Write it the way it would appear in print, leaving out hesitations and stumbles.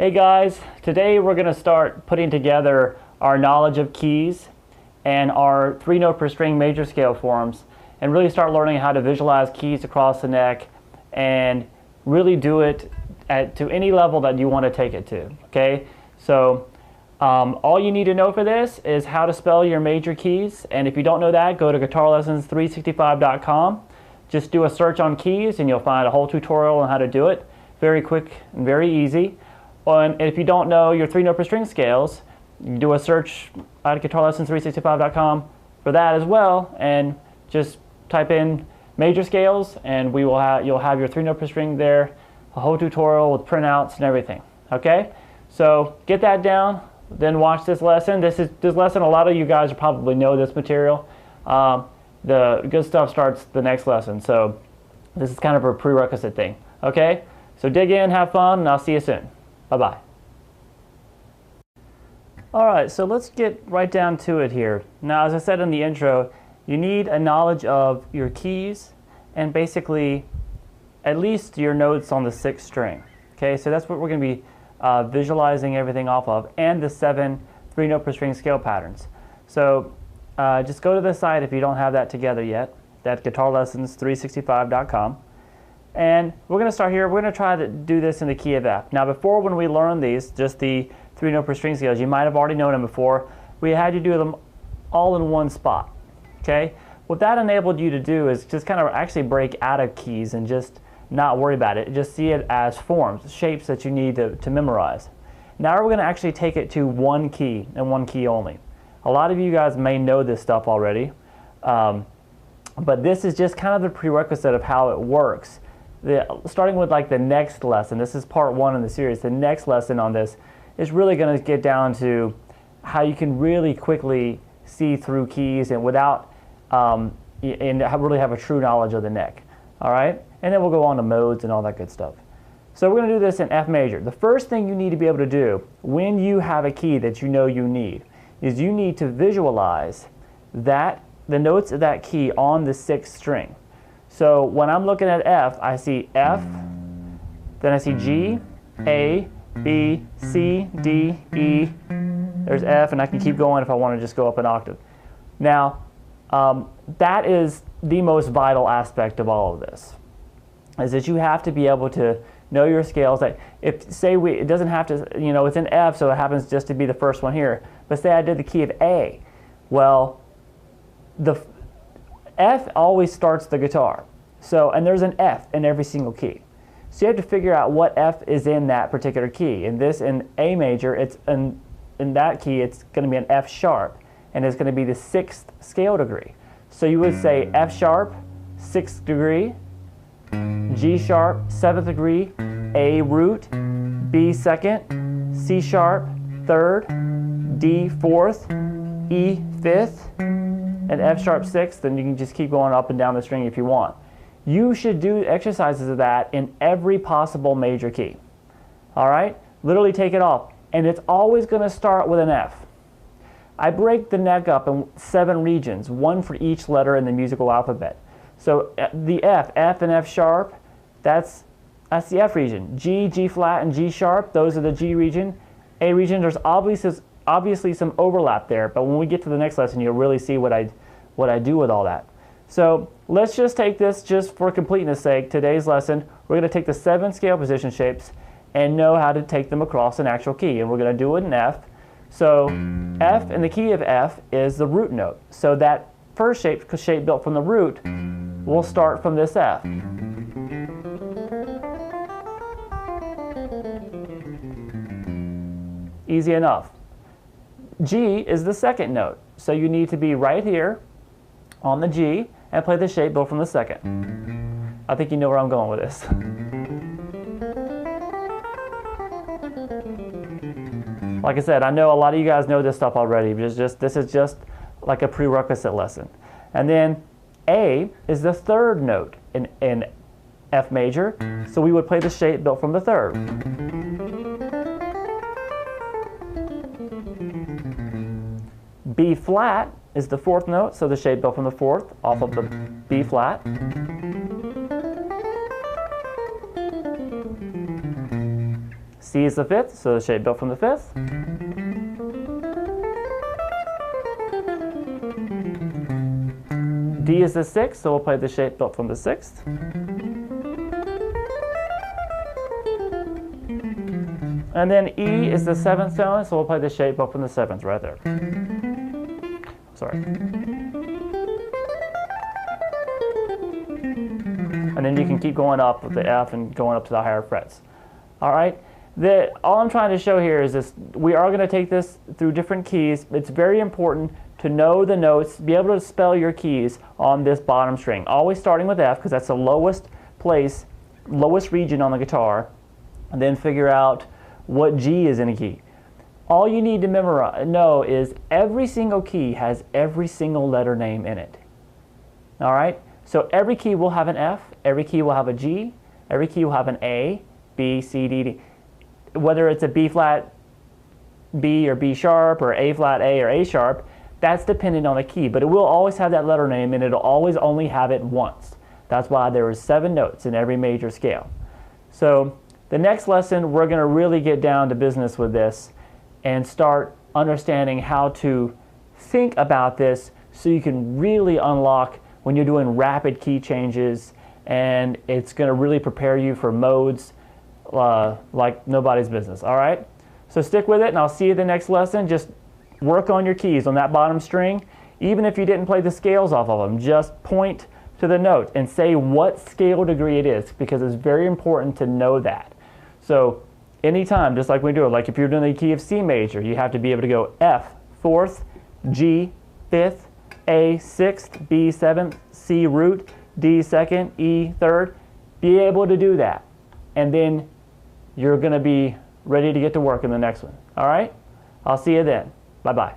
Hey guys, today we're going to start putting together our knowledge of keys and our 3-note per string major scale forms and really start learning how to visualize keys across the neck and really do it to any level that you want to take it to. Okay, so all you need to know for this is how to spell your major keys, and if you don't know that, go to guitarlessons365.com. Just do a search on keys and you'll find a whole tutorial on how to do it. Very quick and very easy. And if you don't know your 3-note per string scales, you can do a search at guitarlessons365.com for that as well, and just type in major scales and you'll have your 3-note per string there, a whole tutorial with printouts and everything. Okay, so get that down, then watch this lesson. This lesson, a lot of you guys probably know this material. The good stuff starts the next lesson, so this is kind of a prerequisite thing. Okay, so dig in, have fun, and I'll see you soon. Bye-bye. All right, so let's get right down to it here. Now, as I said in the intro, you need a knowledge of your keys and basically at least your notes on the 6th string. Okay, so that's what we're going to be visualizing everything off of, and the 7 3-note per string scale patterns. So just go to the site if you don't have that together yet. That's guitarlessons365.com. And we're going to start here. We're going to try to do this in the key of F. Now before, when we learned these, just the 3-note per string scales, you might have already known them before. We had you do them all in one spot. Okay? What that enabled you to do is just kind of actually break out of keys and just not worry about it. Just see it as forms, shapes that you need to memorize. Now we're going to actually take it to one key and one key only. A lot of you guys may know this stuff already, but this is just kind of the prerequisite of how it works. Starting with like the next lesson, this is part 1 in the series, the next lesson on this is really going to get down to how you can really quickly see through keys and without and really have a true knowledge of the neck. All right, and then we'll go on to modes and all that good stuff. So we're going to do this in F major. The first thing you need to be able to do when you have a key that you know you need is you need to visualize the notes of that key on the 6th string. So when I'm looking at F, I see F, then I see G, A, B, C, D, E, there's F, and I can keep going if I want to just go up an octave. Now, that is the most vital aspect of all of this, is that you have to be able to know your scales. Like if, say it doesn't have to, it's in F, so it happens just to be the first one here, but say I did the key of A. Well, the F always starts the guitar. So, and there's an F in every single key. So you have to figure out what F is in that particular key. In A major, it's in that key, it's going to be an F sharp, and it's going to be the 6th scale degree. So you would say F sharp, 6th degree, G sharp, 7th degree, A root, B 2nd, C sharp, 3rd, D 4th, E 5th, and F sharp 6th, and you can just keep going up and down the string if you want. You should do exercises of that in every possible major key. All right? Literally take it off. And it's always going to start with an F. I break the neck up in 7 regions, 1 for each letter in the musical alphabet. So the F and F sharp, that's the F region. G, G flat, and G sharp, those are the G region. A region, there's obviously some overlap there, but when we get to the next lesson, you'll really see what I do with all that. So let's just take this, just for completeness sake, today's lesson, we're going to take the 7 scale position shapes and know how to take them across an actual key, and we're going to do it in F. So F in the key of F is the root note. So that first shape built from the root will start from this F. Easy enough. G is the 2nd note. So you need to be right here on the G and play the shape built from the 2nd. I think you know where I'm going with this. Like I said, I know a lot of you guys know this stuff already, but this is just like a prerequisite lesson. And then A is the 3rd note in F major, so we would play the shape built from the 3rd. B flat is the 4th note, so the shape built from the 4th off of the B flat. C is the fifth, so the shape built from the fifth. D is the sixth, so we'll play the shape built from the sixth. And then E is the seventh tone, so we'll play the shape built from the seventh right there. Sorry. And then you can keep going up with the F and going up to the higher frets. All right. All I'm trying to show here is this. We are going to take this through different keys. It's very important to know the notes, be able to spell your keys on this bottom string. Always starting with F because that's the lowest place, lowest region on the guitar, and then figure out what G is in a key. All you need to know is every single key has every single letter name in it. All right? So every key will have an F, every key will have a G, every key will have an A, B, C, D, D. Whether it's a B flat B or B sharp or A flat A or A sharp, that's dependent on the key, but it will always have that letter name and it'll always only have it once. That's why there are 7 notes in every major scale. So the next lesson, we're going to really get down to business with this and start understanding how to think about this so you can really unlock when you're doing rapid key changes, and it's going to really prepare you for modes like nobody's business. All right? So stick with it, and I'll see you in the next lesson. Just work on your keys on that bottom string. Even if you didn't play the scales off of them, just point to the note and say what scale degree it is, because it's very important to know that. So anytime, just like we do it, like if you're doing the key of C major, you have to be able to go F, 4th, G, 5th, A, 6th, B, 7th, C, root, D, 2nd, E, 3rd. Be able to do that. And then you're going to be ready to get to work in the next one. All right? I'll see you then. Bye-bye.